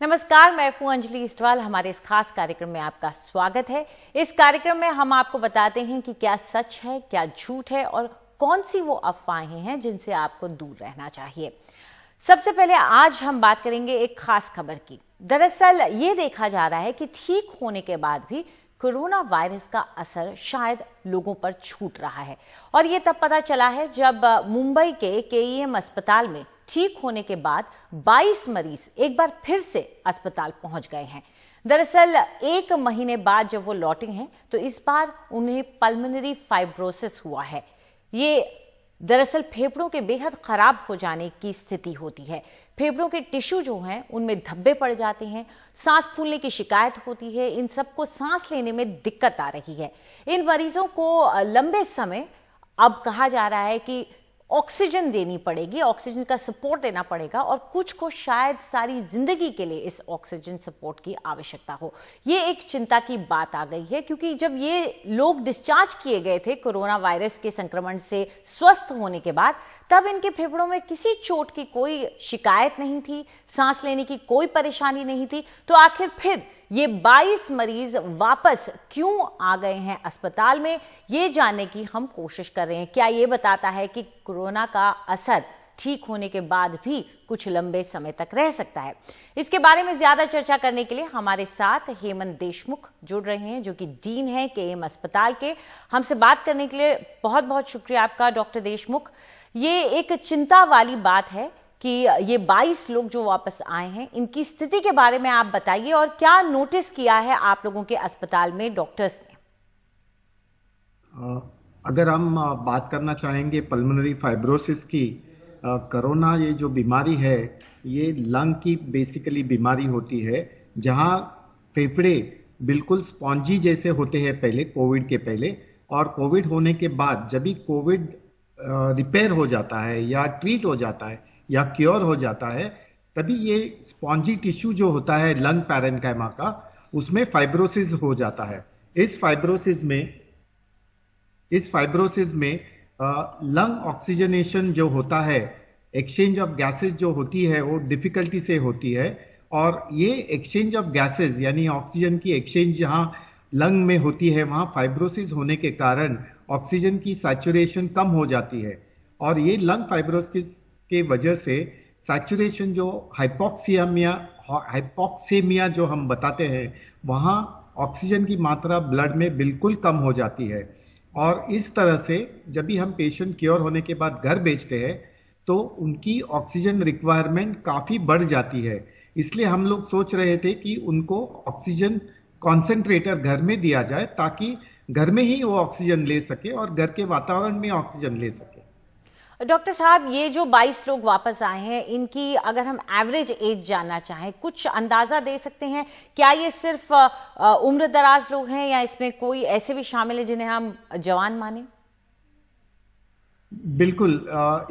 नमस्कार, मैं हूं अंजलि इस्टवाल। हमारे इस खास कार्यक्रम में आपका स्वागत है। इस कार्यक्रम में हम आपको बताते हैं कि क्या सच है, क्या झूठ है और कौन सी वो अफवाहें हैं जिनसे आपको दूर रहना चाहिए। सबसे पहले आज हम बात करेंगे एक खास खबर की। दरअसल ये देखा जा रहा है कि ठीक होने के बाद भी कोरोना वायरस का असर शायद लोगों पर छूट रहा है और ये तब पता चला है जब मुंबई के केईएम अस्पताल में ठीक होने के बाद 22 मरीज एक बार फिर से अस्पताल पहुंच गए हैं। दरअसल एक महीने बाद जब वो लौटे हैं तो इस बार उन्हें पल्मोनरी फाइब्रोसिस हुआ है। ये दरअसल फेफड़ों के बेहद खराब हो जाने की स्थिति होती है। फेफड़ों के टिश्यू जो हैं उनमें धब्बे पड़ जाते हैं, सांस फूलने की शिकायत होती है, इन सबको सांस लेने में दिक्कत आ रही है। इन मरीजों को लंबे समय अब कहा जा रहा है कि ऑक्सीजन देनी पड़ेगी, ऑक्सीजन का सपोर्ट देना पड़ेगा और कुछ को शायद सारी जिंदगी के लिए इस ऑक्सीजन सपोर्ट की आवश्यकता हो। ये एक चिंता की बात आ गई है क्योंकि जब ये लोग डिस्चार्ज किए गए थे कोरोना वायरस के संक्रमण से स्वस्थ होने के बाद, तब इनके फेफड़ों में किसी चोट की कोई शिकायत नहीं थी, सांस लेने की कोई परेशानी नहीं थी। तो आखिर फिर ये 22 मरीज वापस क्यों आ गए हैं अस्पताल में, ये जानने की हम कोशिश कर रहे हैं। क्या ये बताता है कि कोरोना का असर ठीक होने के बाद भी कुछ लंबे समय तक रह सकता है? इसके बारे में ज्यादा चर्चा करने के लिए हमारे साथ हेमंत देशमुख जुड़ रहे हैं, जो कि डीन है केईएम अस्पताल के। हमसे बात करने के लिए बहुत बहुत शुक्रिया आपका डॉक्टर देशमुख। ये एक चिंता वाली बात है कि ये 22 लोग जो वापस आए हैं, इनकी स्थिति के बारे में आप बताइए और क्या नोटिस किया है आप लोगों के अस्पताल में डॉक्टर्स ने? अगर हम बात करना चाहेंगे पल्मोनरी फाइब्रोसिस की, कोरोना ये जो बीमारी है ये लंग की बेसिकली बीमारी होती है, जहां फेफड़े बिल्कुल स्पॉन्जी जैसे होते हैं पहले, कोविड के पहले, और कोविड होने के बाद जब भी कोविड रिपेयर हो जाता है या ट्रीट हो जाता है या क्योर हो जाता है, तभी ये स्पॉन्जी टिश्यू जो होता है लंग पैरेन्काइमा का, उसमें फाइब्रोसिस हो जाता है। इस फाइब्रोसिस में लंग ऑक्सीजनेशन जो होता है, एक्सचेंज ऑफ गैसेस जो होती है, वो डिफिकल्टी से होती है। और ये एक्सचेंज ऑफ गैसेस यानी ऑक्सीजन की एक्सचेंज जहां लंग में होती है, वहां फाइब्रोसिस होने के कारण ऑक्सीजन की सैचुरेशन कम हो जाती है। और ये लंग फाइब्रोसिस के वजह से सैचुरेशन जो हाइपोक्सेमिया जो हम बताते हैं, वहां ऑक्सीजन की मात्रा ब्लड में बिल्कुल कम हो जाती है। और इस तरह से जब भी हम पेशेंट क्योर होने के बाद घर भेजते हैं तो उनकी ऑक्सीजन रिक्वायरमेंट काफी बढ़ जाती है। इसलिए हम लोग सोच रहे थे कि उनको ऑक्सीजन कॉन्सेंट्रेटर घर में दिया जाए ताकि घर में ही वो ऑक्सीजन ले सके और घर के वातावरण में ऑक्सीजन ले सके। डॉक्टर साहब, ये जो 22 लोग वापस आए हैं, इनकी अगर हम एवरेज एज जानना चाहें, कुछ अंदाजा दे सकते हैं? क्या ये सिर्फ उम्र दराज लोग हैं या इसमें कोई ऐसे भी शामिल है जिन्हें हम जवान माने? बिल्कुल,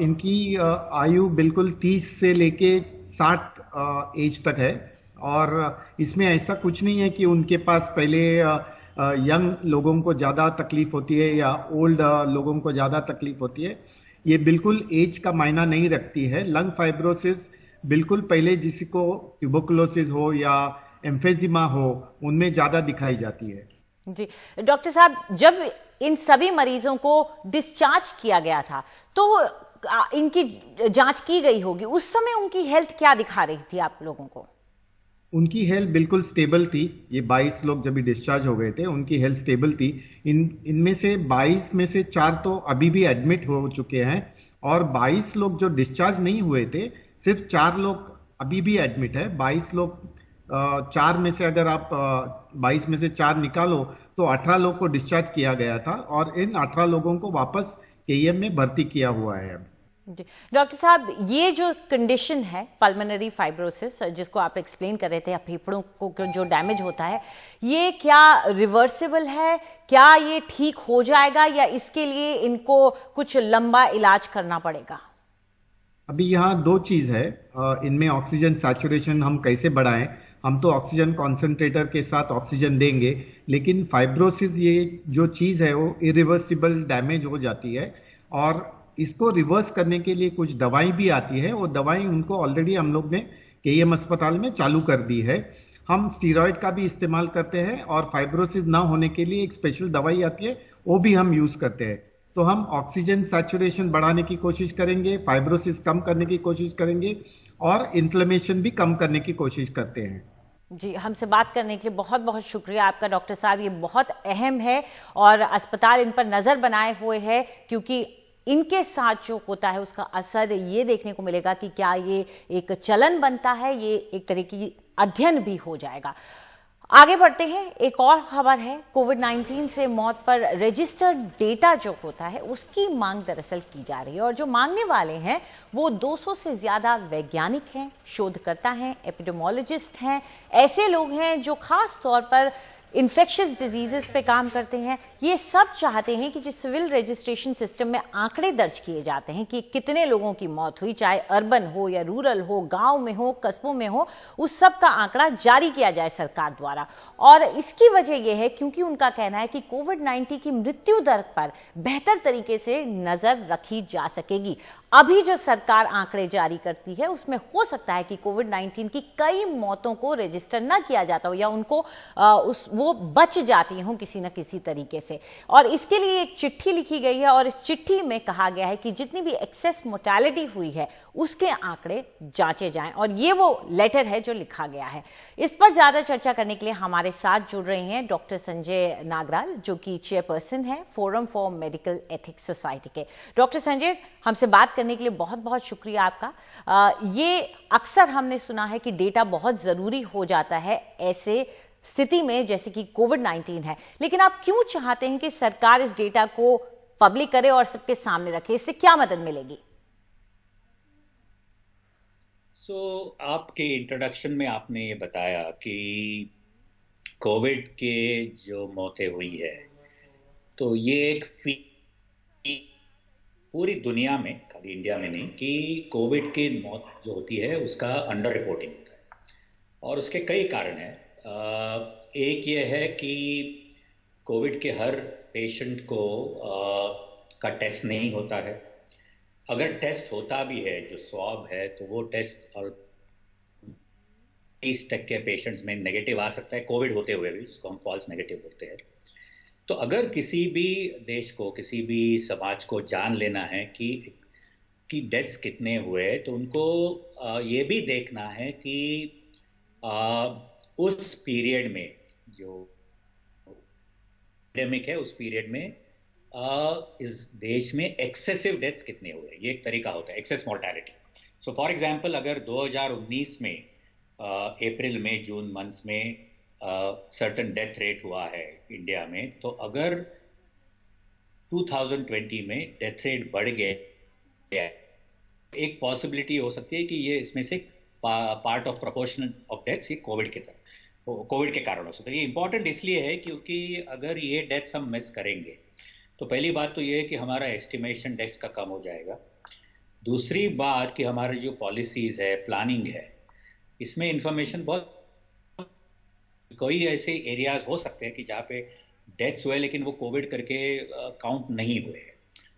इनकी आयु बिल्कुल 30 से लेके 60 एज तक है। और इसमें ऐसा कुछ नहीं है कि उनके पास पहले यंग लोगों को ज़्यादा तकलीफ होती है या ओल्ड लोगों को ज़्यादा तकलीफ होती है। ये बिल्कुल एज का मायना नहीं रखती है। लंग फाइब्रोसिस बिल्कुल पहले जिसको ट्यूबरकुलोसिस हो या एम्फेजिमा हो, उनमें ज़्यादा दिखाई जाती है। जी डॉक्टर साहब, जब इन सभी मरीजों को डिस्चार्ज किया गया था तो इनकी जांच की गई होगी, उस समय उनकी हेल्थ क्या दिखा रही थी आप लोगों को? उनकी हेल्थ बिल्कुल स्टेबल थी। ये 22 लोग जब भी डिस्चार्ज हो गए थे, उनकी हेल्थ स्टेबल थी। इनमें से 22 में से 4 तो अभी भी एडमिट हो चुके हैं और 22 लोग जो डिस्चार्ज नहीं हुए थे, सिर्फ 4 लोग अभी भी एडमिट है। 22 लोग 4 में से अगर आप 22 में से 4 निकालो तो 18 लोग को डिस्चार्ज किया गया था और इन 18 लोगों को वापस केईएम में भर्ती किया हुआ है। डॉक्टर साहब, ये जो कंडीशन है पल्मोनरी फाइब्रोसिस जिसको आप एक्सप्लेन कर रहे थे, फेफड़ों को जो डैमेज होता है, ये क्या रिवर्सिबल है? क्या ये ठीक हो जाएगा या इसके लिए इनको कुछ लंबा इलाज करना पड़ेगा? अभी यहाँ 2 चीज है। इनमें ऑक्सीजन सैचुरेशन हम कैसे बढ़ाएं? हम तो ऑक्सीजन कॉन्सेंट्रेटर के साथ ऑक्सीजन देंगे, लेकिन फाइब्रोसिस ये जो चीज है वो इरिवर्सिबल डैमेज हो जाती है और इसको रिवर्स करने के लिए कुछ दवाई भी आती है। वो दवाई उनको ऑलरेडी हम लोग ने केईएम अस्पताल में चालू कर दी है। हम स्टीरॉयड का भी इस्तेमाल करते हैं और फाइब्रोसिस ना होने के लिए एक स्पेशल दवाई आती है, वो भी हम यूज करते हैं। तो हम ऑक्सीजन सैचुरेशन बढ़ाने की कोशिश करेंगे, फाइब्रोसिस कम करने की कोशिश करेंगे और इन्फ्लेमेशन भी कम करने की कोशिश करते हैं। जी, हमसे बात करने के लिए बहुत बहुत शुक्रिया आपका डॉक्टर साहब। ये बहुत अहम है और अस्पताल इन पर नज़र बनाए हुए है, क्योंकि इनके साथ जो होता है उसका असर ये देखने को मिलेगा कि क्या ये एक चलन बनता है, ये एक तरह की अध्ययन भी हो जाएगा। आगे बढ़ते हैं, एक और खबर है। कोविड-19 से मौत पर रजिस्टर्ड डेटा जो होता है उसकी मांग दरअसल की जा रही है, और जो मांगने वाले हैं वो 200 से ज्यादा वैज्ञानिक हैं, शोधकर्ता हैं, एपिडेमोलॉजिस्ट हैं, ऐसे लोग हैं जो खास तौर पर इन्फेक्शियस डिजीजेस पे काम करते हैं। ये सब चाहते हैं कि जिस सिविल रजिस्ट्रेशन सिस्टम में आंकड़े दर्ज किए जाते हैं कि कितने लोगों की मौत हुई, चाहे अर्बन हो या रूरल हो, गांव में हो, कस्बों में हो, उस सब का आंकड़ा जारी किया जाए सरकार द्वारा। और इसकी वजह यह है क्योंकि उनका कहना है कि कोविड-19 की मृत्यु दर पर बेहतर तरीके से नजर रखी जा सकेगी। अभी जो सरकार आंकड़े जारी करती है उसमें हो सकता है कि कोविड-19 की कई मौतों को रजिस्टर ना किया जाता हो या उनको वो बच जाती हों किसी न किसी तरीके से। और इसके लिए एक चिट्ठी लिखी गई है और इस चिट्ठी में कहा गया है कि जितनी भी एक्सेस मोर्टेलिटी हुई है उसके आंकड़े जांचे जाएं, और ये वो लेटर है जो लिखा गया है। इस पर ज्यादा चर्चा करने के लिए हमारे साथ जुड़ रहे हैं डॉक्टर संजय नागराल, जो कि चेयरपर्सन है forum for medical ethics society के। डॉक्टर संजय, हमसे बात करने के लिए बहुत बहुत शुक्रिया आपका। ये अक्सर हमने सुना है कि डेटा बहुत जरूरी हो जाता है ऐसे स्थिति में जैसे कि कोविड-19 है, लेकिन आप क्यों चाहते हैं कि सरकार इस डेटा को पब्लिक करे और सबके सामने रखे? इससे क्या मदद मिलेगी? आपके इंट्रोडक्शन में आपने ये बताया कि कोविड के जो मौतें हुई है, तो ये एक पूरी दुनिया में, खाली इंडिया में नहीं, कि कोविड की मौत जो होती है उसका अंडर रिपोर्टिंग होता है, और उसके कई कारण हैं। एक ये है कि कोविड के हर पेशेंट को का टेस्ट नहीं होता है। अगर टेस्ट होता भी है, जो स्वैब है, तो वो टेस्ट और 30% पेशेंट्स में नेगेटिव आ सकता है कोविड होते हुए भी, जिसको हम फॉल्स नेगेटिव बोलते हैं। तो अगर किसी भी देश को, किसी भी समाज को जान लेना है कि डेथ्स कितने हुए, तो उनको ये भी देखना है कि उस पीरियड में जो एपिडेमिक है, उस पीरियड में इस देश में एक्सेसिव डेथ्स कितने हुए। ये एक तरीका होता है, excess mortality. So for example, अगर 2019 में अप्रैल में जून मंथ्स में सर्टेन डेथ रेट हुआ है इंडिया में, तो अगर 2020 में डेथ रेट बढ़ गया, एक पॉसिबिलिटी हो सकती है कि ये इसमें से part of proportion of deaths ये कोविड के कारण हो सकता है। ये इंपॉर्टेंट इसलिए है क्योंकि अगर ये डेथ्स हम मिस करेंगे तो पहली बात तो ये है कि हमारा एस्टिमेशन डेथ्स का कम हो जाएगा। दूसरी बात कि हमारी जो पॉलिसीज है, प्लानिंग है, इसमें इंफॉर्मेशन बहुत, कोई ऐसे एरियाज हो सकते हैं कि जहाँ पे डेथ्स हुए लेकिन वो कोविड करके काउंट नहीं हुए।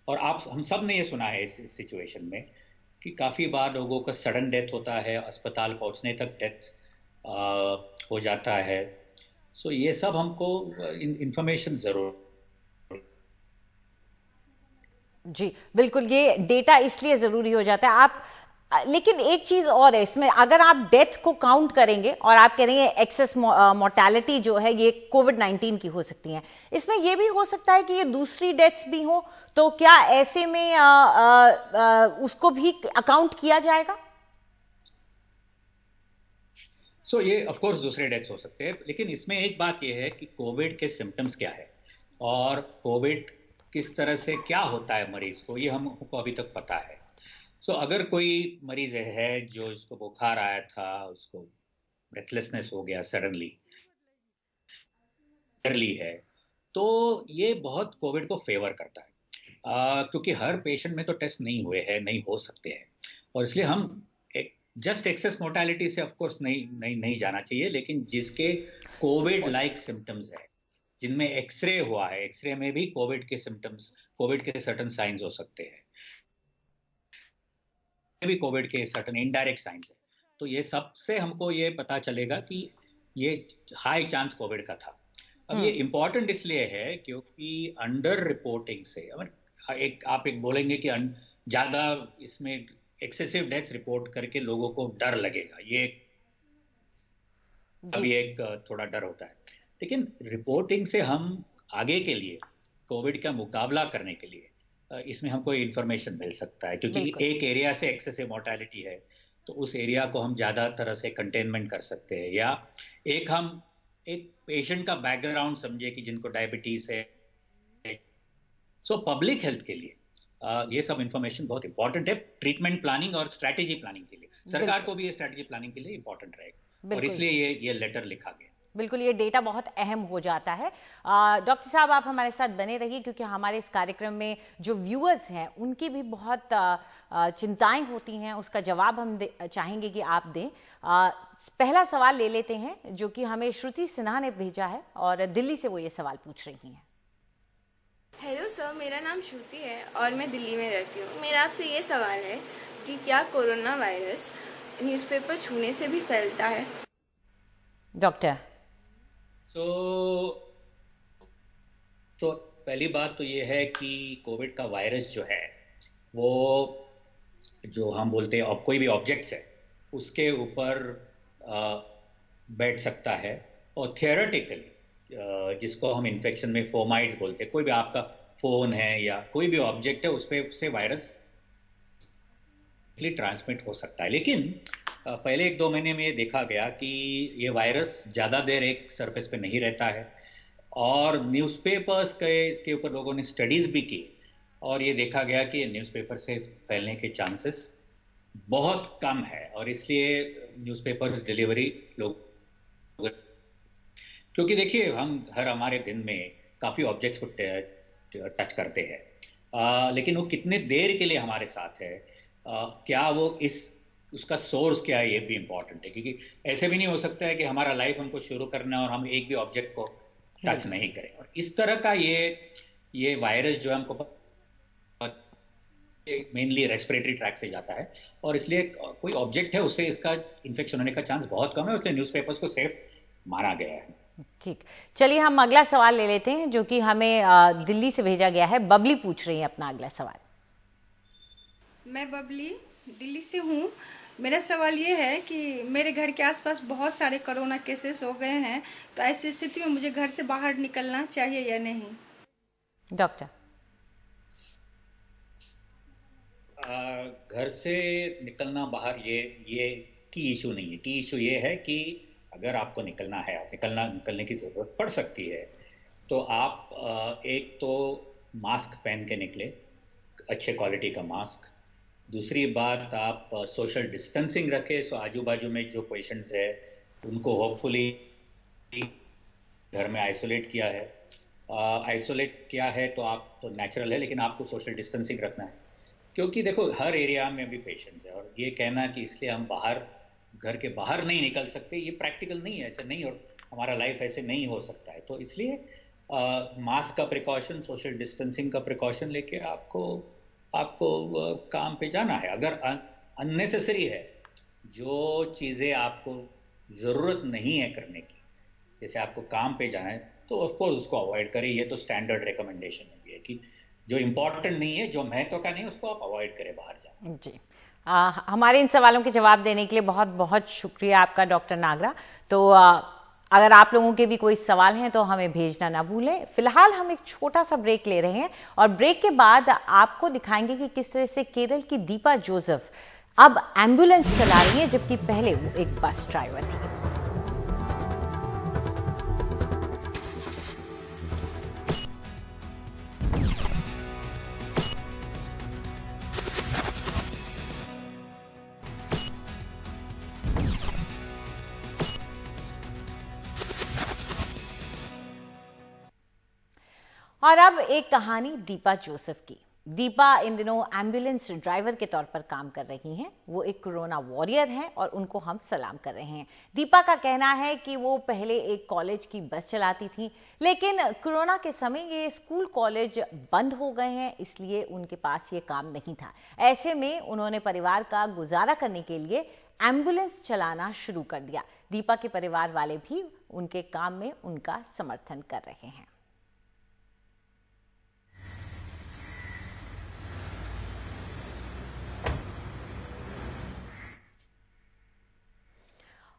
और हम सब ने ये सुना है इस सिचुएशन में कि काफ़ी बार लोगों का सडन डेथ होता है, अस्पताल पहुंचने तक डेथ हो जाता है। सो ये सब हमको इंफॉर्मेशन ज़रूर। जी बिल्कुल, ये डेटा इसलिए ज़रूरी हो जाता है। आप लेकिन एक चीज़ और है इसमें, अगर आप डेथ को काउंट करेंगे और आप कह रहे हैं एक्सेस मोर्टेलिटी जो है ये कोविड-19 की हो सकती है, इसमें ये भी हो सकता है कि ये दूसरी डेथ्स भी हो, तो क्या ऐसे में उसको भी अकाउंट किया जाएगा? ये ऑफ कोर्स दूसरे डेथ्स हो सकते हैं, लेकिन इसमें एक बात ये है कि कोविड के सिम्टम्स क्या है और कोविड किस तरह से क्या होता है मरीज को, ये हमको अभी तक पता है। अगर कोई मरीज है जो इसको बुखार आया था, उसको ब्रेथलेसनेस हो गया सडनली है, तो ये बहुत कोविड को फेवर करता है, क्योंकि हर पेशेंट में तो टेस्ट नहीं हुए हैं, नहीं हो सकते हैं, और इसलिए हम जस्ट एक्सेस मोर्टेलिटी से ऑफ कोर्स नहीं जाना चाहिए। लेकिन जिसके कोविड लाइक सिम्टम्स है, जिनमें एक्सरे हुआ है, एक्सरे में भी कोविड के सिम्टम्स, कोविड के सर्टेन साइंस हो सकते हैं, भी कोविड के सर्टेन इनडायरेक्ट साइंस है, तो ये सबसे हमको ये पता चलेगा कि ये हाई चांस कोविड का था। अब ये इम्पोर्टेंट इसलिए है क्योंकि अंडर रिपोर्टिंग से आप एक बोलेंगे कि ज्यादा इसमें एक्सेसिव डेथ्स रिपोर्ट करके लोगों को डर लगेगा, ये अभी एक थोड़ा डर होता है। लेकिन रिपोर्टिंग से हम आगे के लिए कोविड का मुकाबला करने के लिए इसमें हमको इंफॉर्मेशन मिल सकता है, क्योंकि एक एरिया से एक्सेसिव मोर्टेलिटी है तो उस एरिया को हम ज्यादा तरह से कंटेनमेंट कर सकते हैं, या हम एक पेशेंट का बैकग्राउंड समझे कि जिनको डायबिटीज है। सो पब्लिक हेल्थ के लिए ये सब इंफॉर्मेशन बहुत इंपॉर्टेंट है, ट्रीटमेंट प्लानिंग और स्ट्रैटेजी प्लानिंग के लिए। सरकार को भी ये स्ट्रैटेजी प्लानिंग के लिए इंपॉर्टेंट रहेगा, और इसलिए ये लेटर लिखा गया। बिल्कुल, ये डेटा बहुत अहम हो जाता है। डॉक्टर साहब, आप हमारे साथ बने रहिए, क्योंकि हमारे इस कार्यक्रम में जो व्यूअर्स हैं उनकी भी बहुत चिंताएं होती हैं, उसका जवाब हम चाहेंगे कि आप दें। पहला सवाल ले लेते हैं जो कि हमें श्रुति सिन्हा ने भेजा है, और दिल्ली से वो ये सवाल पूछ रही हैं। हेलो सर, मेरा नाम श्रुति है और मैं दिल्ली में रहती हूँ। मेरा आपसे ये सवाल है कि क्या कोरोना वायरस न्यूज़पेपर छूने से भी फैलता है? डॉक्टर तो पहली बात तो ये है कि कोविड का वायरस जो है वो जो हम बोलते हैं कोई भी ऑब्जेक्ट्स है उसके ऊपर बैठ सकता है, और थियोरेटिकली जिसको हम इन्फेक्शन में फोमाइड्स बोलते हैं, कोई भी आपका फोन है या कोई भी ऑब्जेक्ट है उस पे से वायरस ट्रांसमिट हो सकता है। लेकिन पहले 1-2 महीने में ये देखा गया कि ये वायरस ज़्यादा देर एक सरफेस पे नहीं रहता है, और न्यूज़पेपर्स के इसके ऊपर लोगों ने स्टडीज़ भी की, और ये देखा गया कि न्यूज़पेपर से फैलने के चांसेस बहुत कम है। और इसलिए न्यूज़पेपर्स डिलीवरी लोग, क्योंकि देखिए हम हमारे दिन में काफ़ी ऑब्जेक्ट्स को टच करते हैं, लेकिन वो कितने देर के लिए हमारे साथ है, क्या वो उसका सोर्स क्या है, ये भी इंपॉर्टेंट है। क्योंकि ऐसे भी नहीं हो सकता है कि हमारा लाइफ हमको शुरू करना है और हम एक भी ऑब्जेक्ट को टच नहीं करें। और इस तरह का ये वायरस जो है हमको मेनली रेस्पिरेटरी ट्रैक से जाता है, और इसलिए कोई ऑब्जेक्ट है उससे इसका इन्फेक्शन होने का चांस बहुत कम है, इसलिए न्यूज़पेपर्स को सेफ माना गया है। ठीक, चलिए हम अगला सवाल ले लेते हैं जो कि हमें दिल्ली से भेजा गया है। बबली पूछ रही है अपना अगला सवाल। मैं बबली दिल्ली से हूँ। मेरा सवाल ये है कि मेरे घर के आसपास बहुत सारे कोरोना केसेस हो गए हैं, तो ऐसी स्थिति में मुझे घर से बाहर निकलना चाहिए या नहीं? डॉक्टर घर से निकलना बाहर ये की इशू नहीं है। की इशू ये है कि अगर आपको निकलना है, निकलने की ज़रूरत पड़ सकती है, तो आप एक तो मास्क पहन के निकले, अच्छे क्वालिटी का मास्क। दूसरी बात, आप सोशल डिस्टेंसिंग रखें, सो आजू बाजू में जो पेशेंट्स है उनको होपफुली घर में आइसोलेट किया है। आइसोलेट किया है तो आप तो नेचुरल है, लेकिन आपको सोशल डिस्टेंसिंग रखना है, क्योंकि देखो हर एरिया में भी पेशेंट्स है, और ये कहना कि इसलिए हम घर के बाहर नहीं निकल सकते, ये प्रैक्टिकल नहीं है, ऐसे नहीं, और हमारा लाइफ ऐसे नहीं हो सकता है। तो इसलिए मास्क का प्रिकॉशन, सोशल डिस्टेंसिंग का प्रिकॉशन लेके आपको काम पे जाना है। अगर अननेसेसरी है, जो चीज़ें आपको ज़रूरत नहीं है करने की, जैसे आपको काम पे जाना है, तो ऑफकोर्स उसको अवॉइड करें। ये तो स्टैंडर्ड रिकमेंडेशन है कि जो इम्पोर्टेंट नहीं है, जो महत्व का नहीं है, उसको आप अवॉइड करें बाहर जाना। जी, हमारे इन सवालों के जवाब देने के लिए बहुत बहुत शुक्रिया आपका डॉक्टर नागरा। तो अगर आप लोगों के भी कोई सवाल हैं तो हमें भेजना ना भूलें। फिलहाल हम एक छोटा सा ब्रेक ले रहे हैं, और ब्रेक के बाद आपको दिखाएंगे कि किस तरह से केरल की दीपा जोसेफ अब एम्बुलेंस चला रही है, जबकि पहले वो एक बस ड्राइवर थी। और अब एक कहानी दीपा जोसेफ की। दीपा इन दिनों एम्बुलेंस ड्राइवर के तौर पर काम कर रही हैं। वो एक कोरोना वॉरियर हैं और उनको हम सलाम कर रहे हैं। दीपा का कहना है कि वो पहले एक कॉलेज की बस चलाती थी, लेकिन कोरोना के समय ये स्कूल कॉलेज बंद हो गए हैं, इसलिए उनके पास ये काम नहीं था। ऐसे में उन्होंने परिवार का गुजारा करने के लिए एम्बुलेंस चलाना शुरू कर दिया। दीपा के परिवार वाले भी उनके काम में उनका समर्थन कर रहे हैं।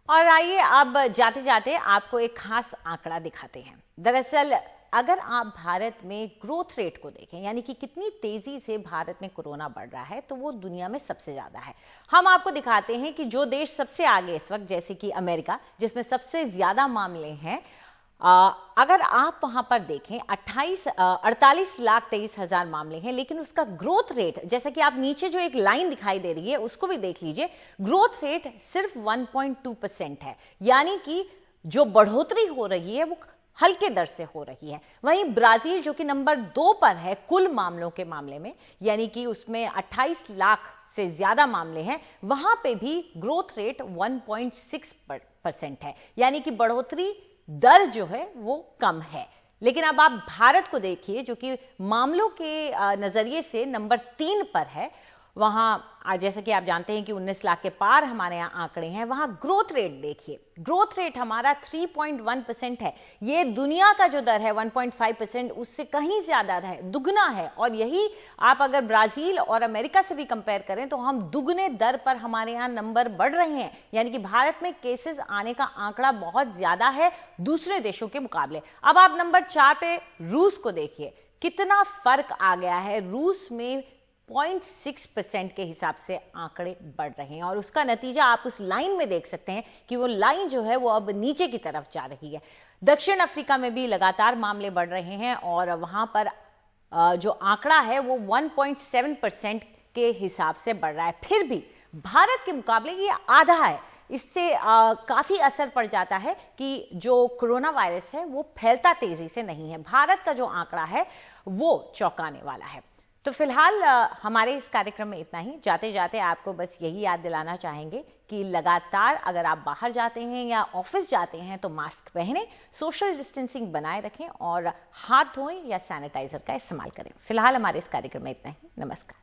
और आइए अब जाते जाते आपको एक खास आंकड़ा दिखाते हैं। दरअसल अगर आप भारत में ग्रोथ रेट को देखें, यानी कि कितनी तेजी से भारत में कोरोना बढ़ रहा है, तो वो दुनिया में सबसे ज्यादा है। हम आपको दिखाते हैं कि जो देश सबसे आगे इस वक्त, जैसे कि अमेरिका, जिसमें सबसे ज्यादा मामले हैं, अगर आप वहां पर देखें 48,23,000 मामले हैं, लेकिन उसका ग्रोथ रेट, जैसा कि आप नीचे जो एक लाइन दिखाई दे रही है उसको भी देख लीजिए, ग्रोथ रेट सिर्फ 1.2% है। यानी कि जो बढ़ोतरी हो रही है वो हल्के दर से हो रही है। वहीं ब्राजील जो कि नंबर 2 पर है कुल मामलों के मामले में, यानी कि उसमें 28 लाख से ज्यादा मामले हैं, वहां पे भी ग्रोथ रेट 1.6% है। यानी कि बढ़ोतरी दर जो है वो कम है। लेकिन अब आप भारत को देखिए जो कि मामलों के नजरिए से नंबर 3 पर है। वहां जैसे कि आप जानते हैं कि 19 लाख के पार हमारे यहाँ आंकड़े हैं। वहां ग्रोथ रेट देखिए, ग्रोथ रेट हमारा 3.1% है। ये दुनिया का जो दर है 1.5%, उससे कहीं ज्यादा है, दुगना है। और यही आप अगर ब्राजील और अमेरिका से भी कंपेयर करें तो हम दुगने दर पर हमारे यहाँ नंबर बढ़ रहे हैं। यानी कि भारत में केसेस आने का आंकड़ा बहुत ज्यादा है दूसरे देशों के मुकाबले। अब आप नंबर 4 पे रूस को देखिए, कितना फर्क आ गया है। रूस में 0.6% के हिसाब से आंकड़े बढ़ रहे हैं और उसका नतीजा आप उस लाइन में देख सकते हैं कि वो लाइन जो है वो अब नीचे की तरफ जा रही है। दक्षिण अफ्रीका में भी लगातार मामले बढ़ रहे हैं और वहां पर जो आंकड़ा है वो 1.7% के हिसाब से बढ़ रहा है। फिर भी भारत के मुकाबले ये आधा है। इससे काफी असर पड़ जाता है कि जो कोरोना वायरस है वो फैलता तेजी से नहीं है। भारत का जो आंकड़ा है वो चौंकाने वाला है। तो फिलहाल हमारे इस कार्यक्रम में इतना ही। जाते जाते आपको बस यही याद दिलाना चाहेंगे कि लगातार अगर आप बाहर जाते हैं या ऑफिस जाते हैं तो मास्क पहनें, सोशल डिस्टेंसिंग बनाए रखें और हाथ धोएं या सैनिटाइजर का इस्तेमाल करें। फिलहाल हमारे इस कार्यक्रम में इतना ही। नमस्कार।